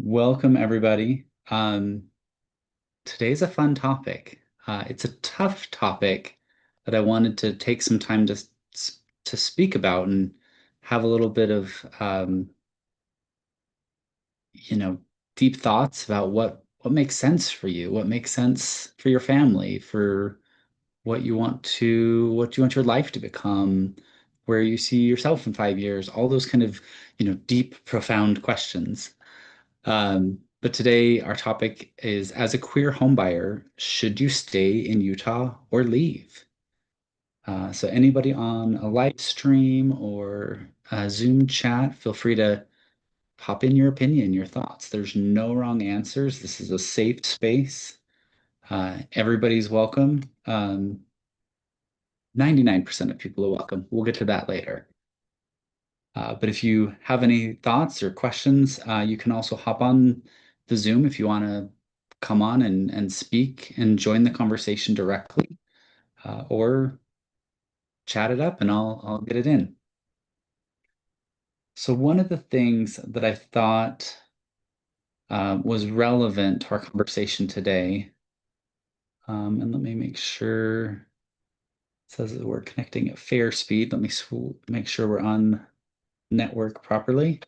Welcome, everybody. Today's a fun topic. It's a tough topic that I wanted to take some time to speak about and have a little bit of you know, deep thoughts about what makes sense for you, what makes sense for your family, for what you want your life to become, where you see yourself in 5 years, all those kind of, deep, profound questions. But today our topic is, as a queer homebuyer, should you stay in Utah or leave? So anybody on a live stream or a Zoom chat, feel free to pop in your opinion, your thoughts. There's no wrong answers. This is a safe space. Everybody's welcome. 99% of people are welcome. We'll get to that later. But if you have any thoughts or questions, you can also hop on the Zoom if you want to come on and speak and join the conversation directly, or chat it up and I'll get it in. So one of the things that I thought was relevant to our conversation today, and let me make sure it says that we're connecting at fair speed. Let me make sure we're on network properly.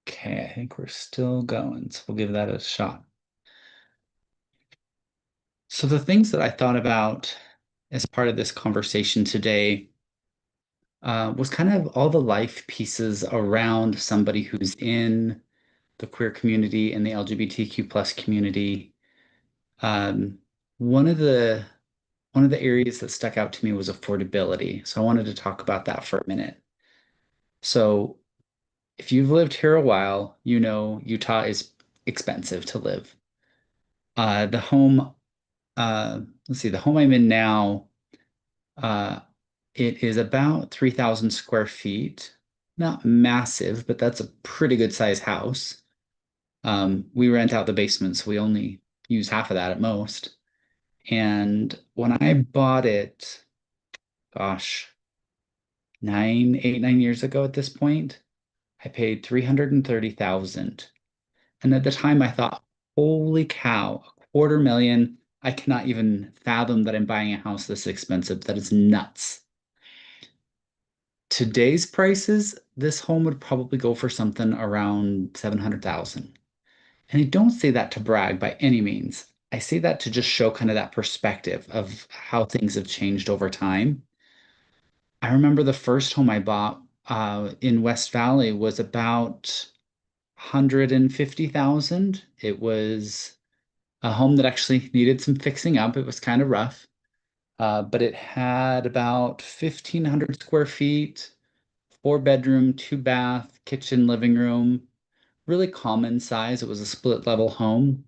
Okay, I think we're still going, so we'll give that a shot. So the things that I thought about as part of this conversation today was kind of all the life pieces around somebody who's in the queer community and the LGBTQ plus community. Um, one of the one of the areas that stuck out to me was affordability. So I wanted to talk about that for a minute. So if you've lived here a while, you know Utah is expensive to live. The home, let's see, the home I'm in now, uh, it is about 3,000 square feet. Not massive, but that's a pretty good size house. We rent out the basement, so we only use half of that at most. And when I bought it, gosh, 9 years ago at this point, I paid 330,000. And at the time I thought, holy cow, a quarter million. I cannot even fathom that I'm buying a house this expensive. That is nuts. Today's prices, this home would probably go for something around 700,000. And I don't say that to brag by any means. I say that to just show kind of that perspective of how things have changed over time. I remember the first home I bought in West Valley was about 150,000. It was a home that actually needed some fixing up. It was kind of rough, but it had about 1,500 square feet, four bedroom, two bath, kitchen, living room, really common size. It was a split level home,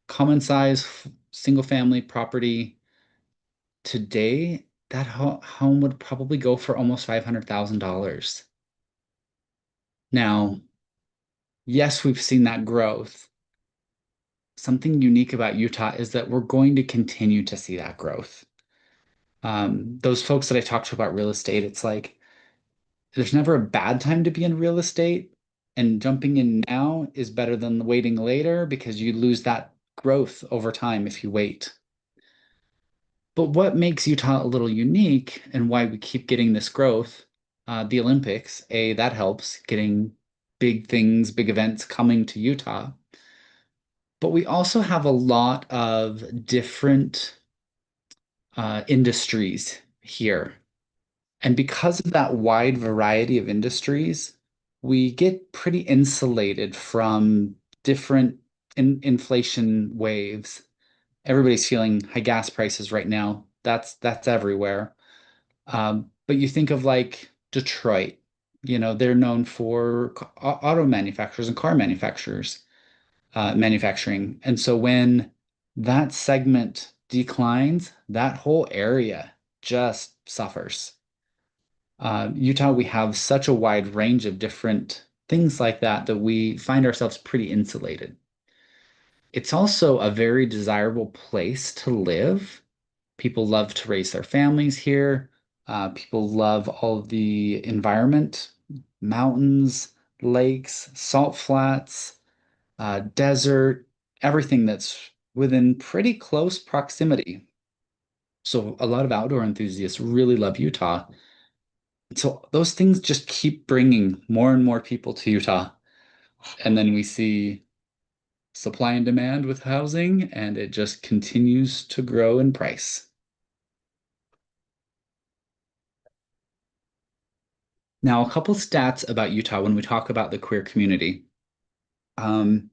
common size, single family property. Today, that home would probably go for almost $500,000. Now, yes, we've seen that growth. Something unique about Utah is that we're going to continue to see that growth. Those folks that I talked to about real estate, it's like there's never a bad time to be in real estate, and jumping in now is better than waiting later because you lose that growth over time if you wait. But what makes Utah a little unique and why we keep getting this growth, the Olympics, that helps getting big things, big events coming to Utah. But we also have a lot of different industries here. And because of that wide variety of industries, we get pretty insulated from different inflation waves. Everybody's feeling high gas prices right now. That's everywhere. But you think of like Detroit, they're known for auto manufacturers and car manufacturers, manufacturing. And so when that segment declines, that whole area just suffers. Utah, we have such a wide range of different things like that that we find ourselves pretty insulated. It's also a very desirable place to live. People love to raise their families here. People love all of the environment. mountains, lakes, salt flats, desert, everything that's within pretty close proximity. So a lot of outdoor enthusiasts really love Utah. So those things just keep bringing more and more people to Utah. And then we see supply and demand with housing, and it just continues to grow in price. Now, a couple stats about Utah when we talk about the queer community. Um,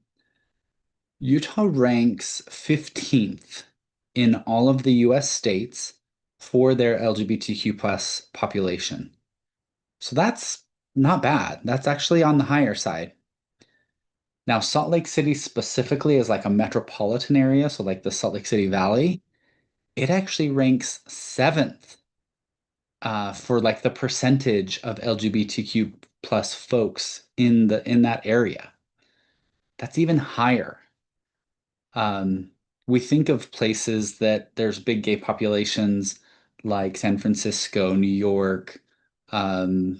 Utah ranks 15th in all of the US states for their LGBTQ plus population. So that's not bad. That's actually on the higher side. Now, Salt Lake City specifically is like a metropolitan area, so like the Salt Lake City Valley, it actually ranks seventh for like the percentage of LGBTQ plus folks in that area. That's even higher. Um, we think of places that there's big gay populations like San Francisco, New York, um,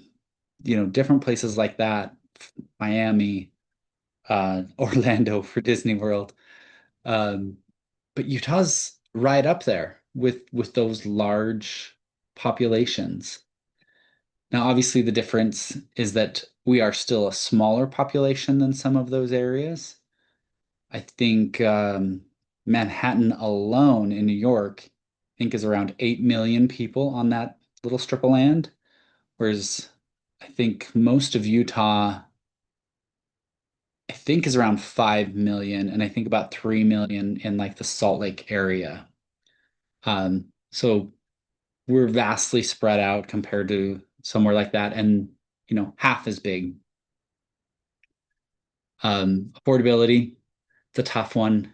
different places like that, Miami, Orlando for Disney World. Um, but Utah's right up there with those large populations. Now, obviously, the difference is that we are still a smaller population than some of those areas. I think Manhattan alone in New York, I think is around 8 million people on that little strip of land, whereas I think most of Utah, I think is around 5 million, and I think about 3 million in like the Salt Lake area. So we're vastly spread out compared to somewhere like that, and half as big. Affordability, it's a tough one.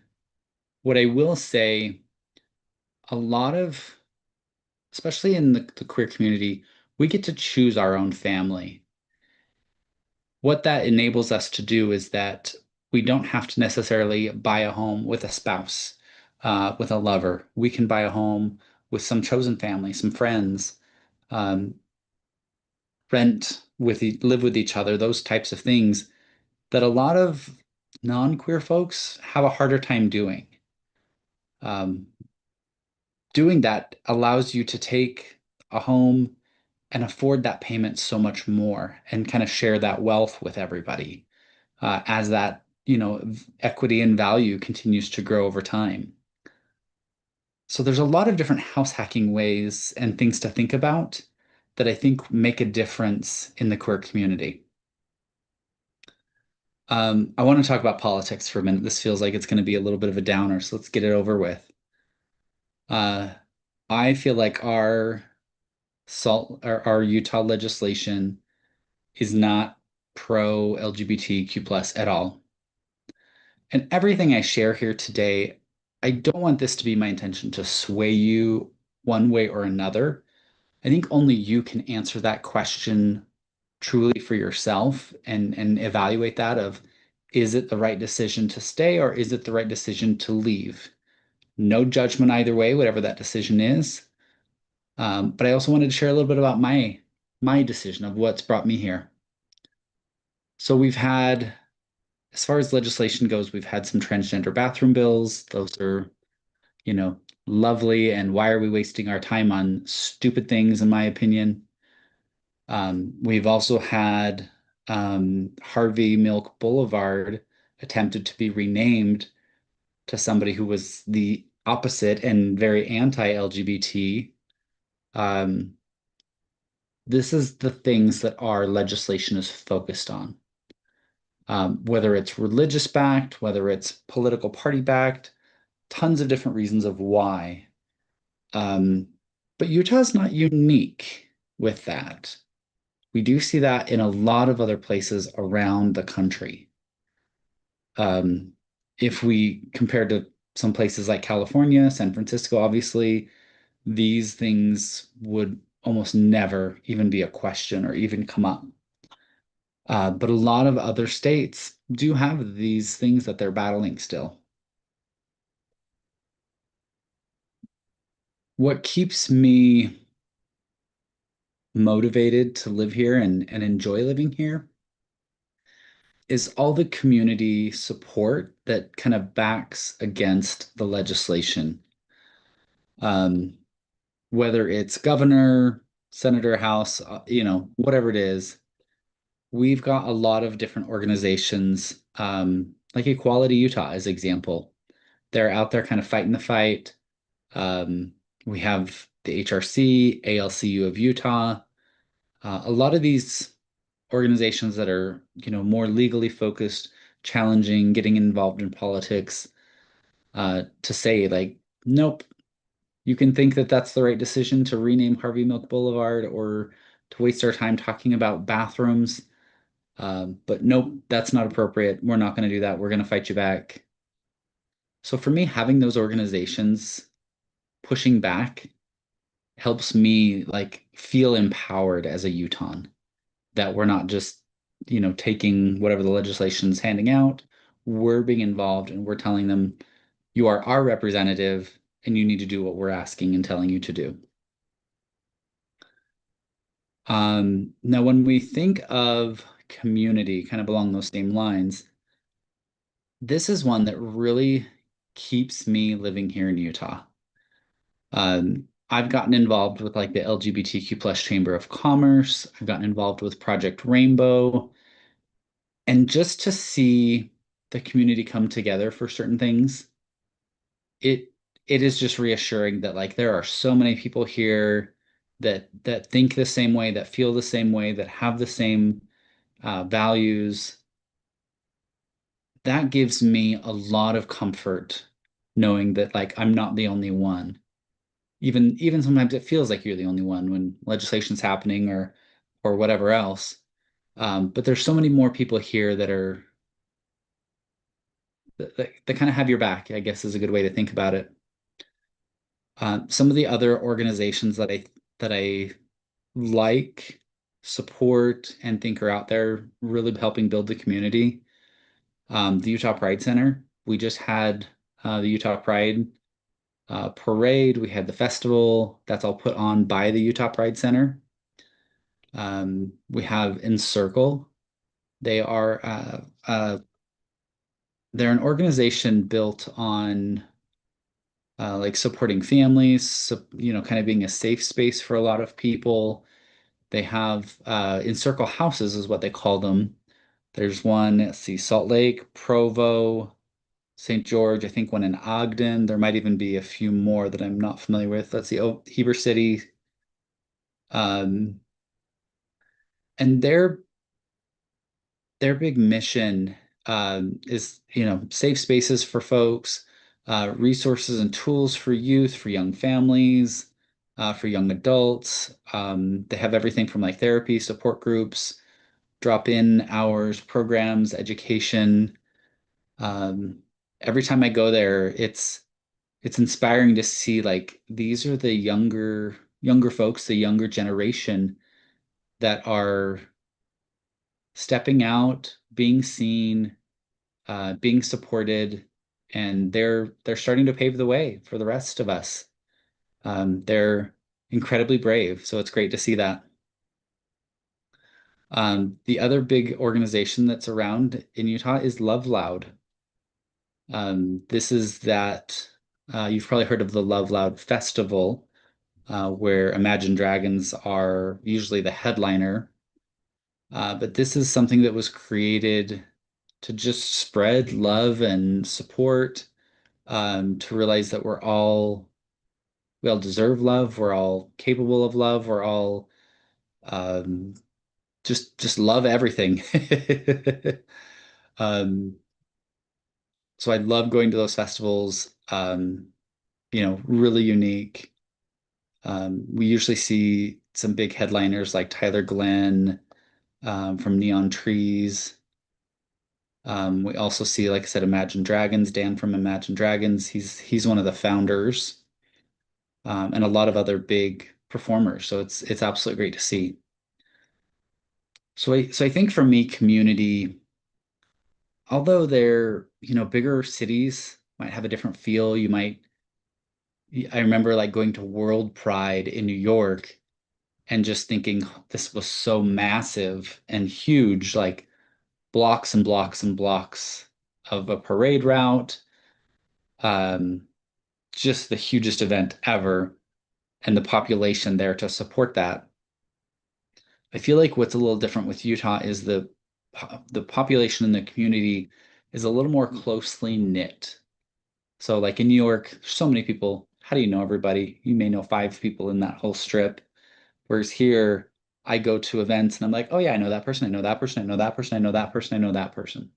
What I will say, a lot of, especially in the queer community, we get to choose our own family. What that enables us to do is that we don't have to necessarily buy a home with a spouse, with a lover. We can buy a home with some chosen family, some friends, um, live with each other, those types of things that a lot of non-queer folks have a harder time doing. Um, Doing that allows you to take a home and afford that payment so much more and kind of share that wealth with everybody as that, equity and value continues to grow over time. So there's a lot of different house hacking ways and things to think about that I think make a difference in the queer community. I want to talk about politics for a minute. This feels like it's going to be a little bit of a downer, so let's get it over with. Uh, I feel like our Utah legislation is not pro LGBTQ plus at all. And everything I share here today, I don't want this to be my intention to sway you one way or another. I think only you can answer that question truly for yourself and evaluate that of is it the right decision to stay or is it the right decision to leave? No judgment either way, whatever that decision is. But I also wanted to share a little bit about my decision of what's brought me here. So we've had, as far as legislation goes, we've had some transgender bathroom bills. Those are, you know, lovely. And why are we wasting our time on stupid things, in my opinion? We've also had Harvey Milk Boulevard attempted to be renamed to somebody who was the opposite and very anti-LGBT. Um, this is the things that our legislation is focused on. Whether it's religious backed, whether it's political party backed, tons of different reasons of why. Um, but Utah's not unique with that. We do see that in a lot of other places around the country. Um, if we compare to some places like California, San Francisco, obviously, these things would almost never even be a question or even come up. But a lot of other states do have these things that they're battling still. What keeps me motivated to live here and enjoy living here is all the community support that kind of backs against the legislation. Um, whether it's governor, senator, house, whatever it is, we've got a lot of different organizations, like Equality Utah as example. They're out there kind of fighting the fight. Um, we have the HRC, ALCU of Utah, a lot of these organizations that are, more legally focused, challenging, getting involved in politics, to say like, nope, you can think that that's the right decision to rename Harvey Milk Boulevard or to waste our time talking about bathrooms. But nope, that's not appropriate. We're not going to do that. We're going to fight you back. So for me, having those organizations pushing back helps me like feel empowered as a Utahn, that we're not just, taking whatever the legislation's handing out. We're being involved and we're telling them, you are our representative and you need to do what we're asking and telling you to do. Now, when we think of community, kind of along those same lines, this is one that really keeps me living here in Utah. I've gotten involved with like the LGBTQ plus Chamber of Commerce. I've gotten involved with Project Rainbow. And just to see the community come together for certain things, it it is just reassuring that like there are so many people here that think the same way, that feel the same way, that have the same values. That gives me a lot of comfort knowing that like I'm not the only one. Even sometimes it feels like you're the only one when legislation's happening or whatever else. But there's so many more people here that kind of have your back, I guess is a good way to think about it. Some of the other organizations that I like, support, and think are out there really helping build the community. The Utah Pride Center. We just had the Utah Pride parade. We had the festival. That's all put on by the Utah Pride Center. We have Encircle. They are they're an organization built on like supporting families, so, kind of being a safe space for a lot of people. They have Encircle houses is what they call them. There's one, let's see, Salt Lake, Provo, St. George, I think one in Ogden. There might even be a few more that I'm not familiar with. Let's see, oh, Heber City. Um, and their big mission is, safe spaces for folks, resources and tools for youth, for young families, for young adults. They have everything from like therapy, support groups, drop-in hours, programs, education. Um, every time I go there, it's inspiring to see like these are the younger folks, the younger generation that are stepping out, being seen, being supported, and they're starting to pave the way for the rest of us. They're incredibly brave, so it's great to see that. The other big organization that's around in Utah is Love Loud. This is that you've probably heard of the Love Loud Festival, where Imagine Dragons are usually the headliner. But this is something that was created to just spread love and support, to realize that we all deserve love, we're all capable of love, we're all um, just love everything. Um, so I love going to those festivals. Really unique. We usually see some big headliners like Tyler Glenn from Neon Trees. We also see, like I said, Imagine Dragons, Dan from Imagine Dragons. He's one of the founders, and a lot of other big performers. So it's absolutely great to see. So I think for me, community, although they're, bigger cities might have a different feel. I remember like going to World Pride in New York, and just thinking this was so massive and huge, like blocks and blocks and blocks of a parade route, um, just the hugest event ever, and the population there to support that. I feel like what's a little different with Utah is the population in the community is a little more closely knit. So like in New York, so many people. How do you know everybody? You may know five people in that whole strip. Whereas here, I go to events and I'm like, oh yeah, I know that person, I know that person, I know that person, I know that person, I know that person.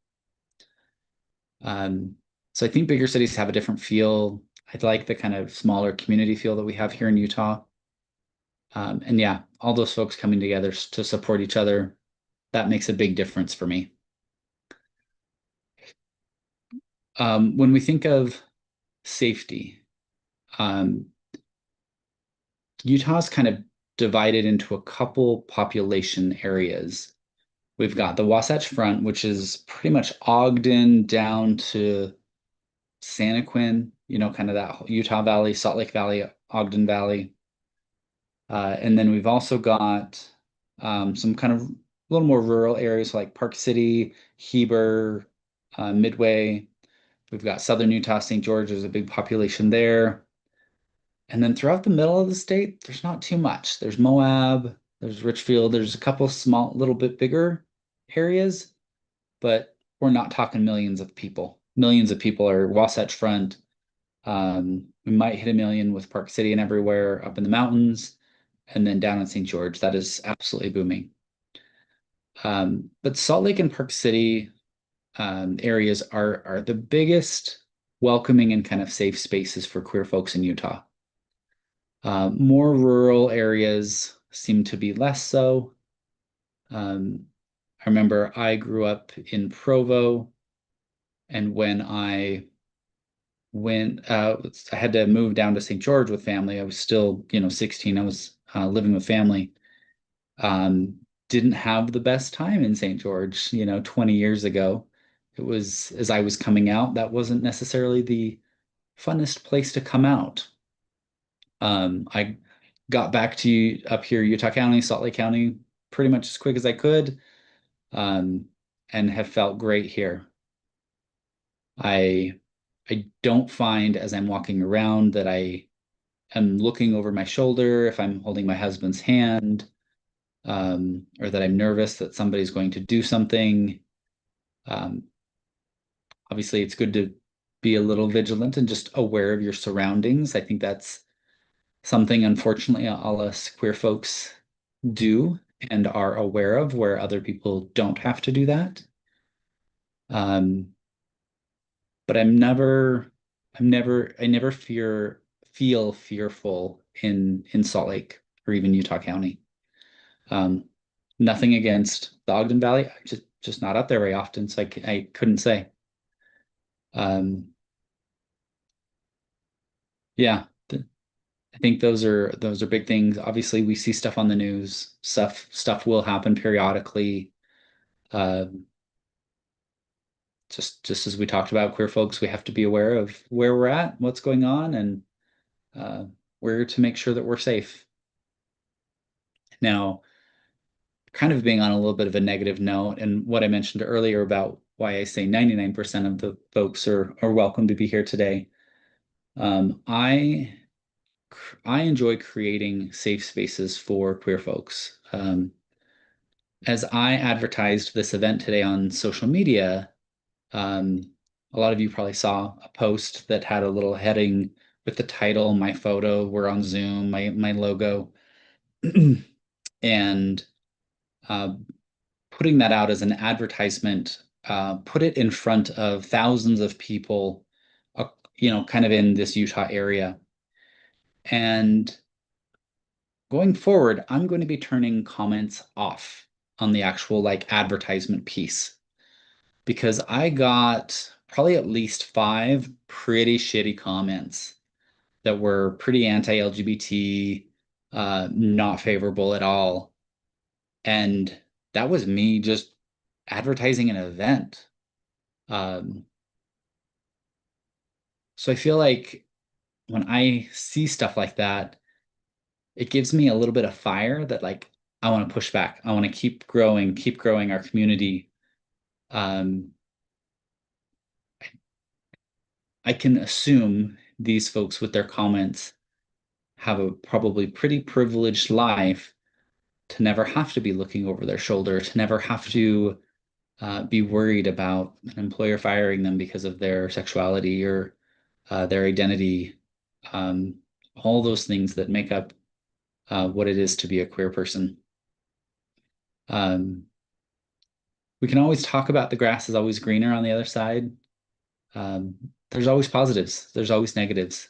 Um, so I think bigger cities have a different feel. I like the kind of smaller community feel that we have here in Utah. And yeah, all those folks coming together to support each other, that makes a big difference for me. When we think of safety, um, Utah's kind of divided into a couple population areas. We've got the Wasatch Front, which is pretty much Ogden down to Santaquin, kind of that Utah Valley, Salt Lake Valley, Ogden Valley. And then we've also got some kind of a little more rural areas like Park City, Heber, Midway. We've got Southern Utah, St. George, there's a big population there. And then throughout the middle of the state, there's not too much. There's Moab, there's Richfield, there's a couple small, little bit bigger areas, but we're not talking millions of people. Millions of people are Wasatch Front. We might hit a million with Park City and everywhere up in the mountains, and then down in St. George, that is absolutely booming. But Salt Lake and Park City areas are the biggest welcoming and kind of safe spaces for queer folks in Utah. More rural areas seem to be less so. Um, I remember I grew up in Provo, and when I had to move down to St. George with family. I was still, 16. I was living with family. Um, didn't have the best time in St. George, 20 years ago. It was as I was coming out, that wasn't necessarily the funnest place to come out. I got back to up here, Utah County, Salt Lake County, pretty much as quick as I could, um, and have felt great here. I I don't find as I'm walking around that I am looking over my shoulder if I'm holding my husband's hand, or that I'm nervous that somebody's going to do something. Um, Obviously, it's good to be a little vigilant and just aware of your surroundings. I think that's something, unfortunately, all us queer folks do and are aware of, where other people don't have to do that. Um, but I never feel fearful in Salt Lake or even Utah County. Um, Nothing against the Ogden Valley, just not up there very often, so I couldn't say. Um, yeah, I think those are big things. Obviously, we see stuff on the news. Stuff will happen periodically. Um, just as we talked about queer folks, we have to be aware of where we're at, what's going on, and uh, where to make sure that we're safe. Now, kind of being on a little bit of a negative note, and what I mentioned earlier about why I say 99% of the folks are welcome to be here today. Um, I I enjoy creating safe spaces for queer folks. As I advertised this event today on social media, um, a lot of you probably saw a post that had a little heading with the title, my photo, we're on Zoom, my logo, and uh, putting that out as an advertisement, put it in front of thousands of people, kind of in this Utah area. And going forward, I'm going to be turning comments off on the actual like advertisement piece because I got probably at least five pretty shitty comments that were pretty anti-LGBT, not favorable at all. And that was me just advertising an event. Um, so I feel like when I see stuff like that, it gives me a little bit of fire that like I want to push back. I want to keep growing our community. Um, I can assume these folks with their comments have a probably pretty privileged life to never have to be looking over their shoulder, to never have to be worried about an employer firing them because of their sexuality or their identity, um, all those things that make up what it is to be a queer person. Um, we can always talk about the grass is always greener on the other side. Um, there's always positives, there's always negatives.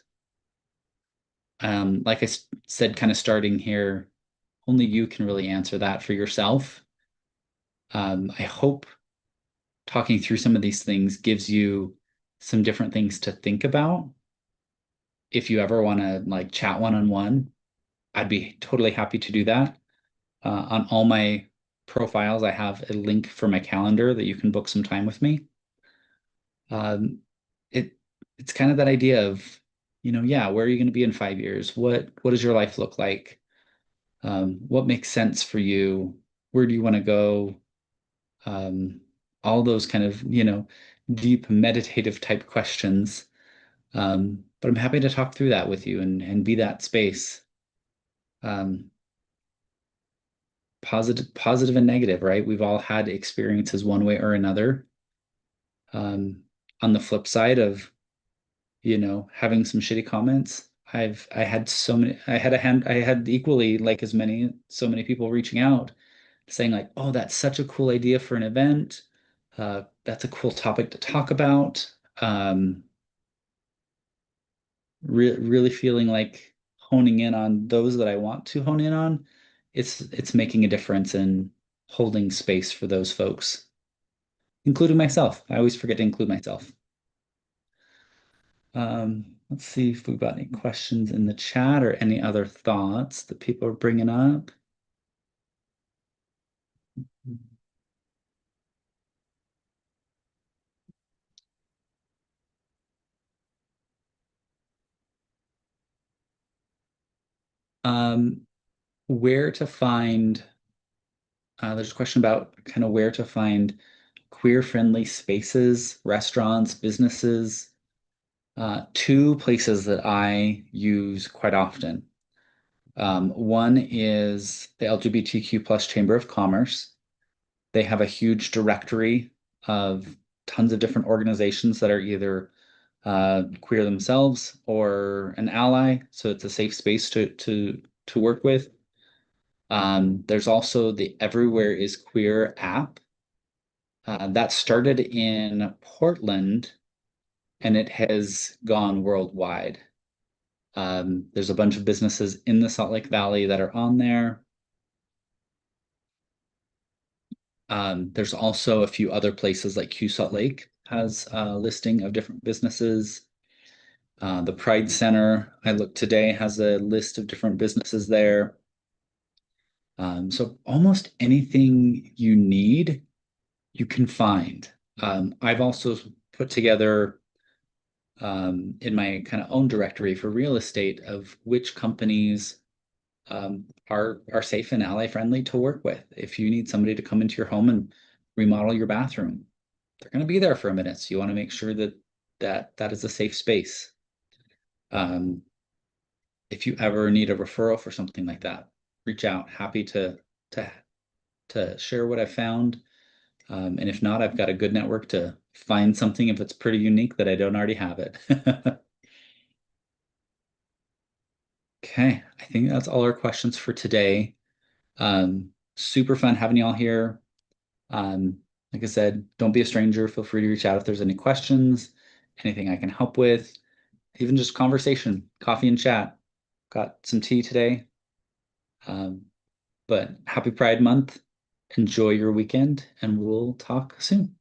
Like I said, kind of starting here, only you can really answer that for yourself. I hope talking through some of these things gives you some different things to think about. If you ever want to like chat one-on-one, I'd be totally happy to do that. On all my profiles, I have a link for my calendar that you can book some time with me. Um, it it's kind of that idea of, yeah, where are you going to be in 5 years? What does your life look like? What makes sense for you? Where do you want to go? Um, all those kind of, deep meditative type questions. But I'm happy to talk through that with you and be that space. Um, positive and negative, right? We've all had experiences one way or another. Um, on the flip side of, having some shitty comments, I had so many, I had equally like so many people reaching out saying like, oh, that's such a cool idea for an event. That's a cool topic to talk about. Really feeling like honing in on those that I want to hone in on. It's making a difference in holding space for those folks, including myself. I always forget to include myself. Let's see if we've got any questions in the chat or any other thoughts that people are bringing up. Um, where to find, there's a question about kind of where to find queer-friendly spaces, restaurants, businesses. Two places that I use quite often. One is the LGBTQ plus Chamber of Commerce. They have a huge directory of tons of different organizations that are either queer themselves or an ally, so it's a safe space to work with. There's also the Everywhere is Queer app. That started in Portland and it has gone worldwide. There's a bunch of businesses in the Salt Lake Valley that are on there. There's also a few other places like Q Salt Lake has a listing of different businesses. The Pride Center, I looked today, has a list of different businesses there. So almost anything you need, you can find. I've also put together in my kind of own directory for real estate of which companies are safe and ally friendly to work with. If you need somebody to come into your home and remodel your bathroom, they're going to be there for a minute. So you want to make sure that is a safe space. Um, if you ever need a referral for something like that, reach out. Happy to to share what I found. And if not, I've got a good network to find something if it's pretty unique that I don't already have it. Okay, I think that's all our questions for today. Super fun having you all here. Like I said, don't be a stranger. Feel free to reach out if there's any questions, anything I can help with, even just conversation, coffee and chat. Got some tea today. Um, but happy Pride Month. Enjoy your weekend, and we'll talk soon.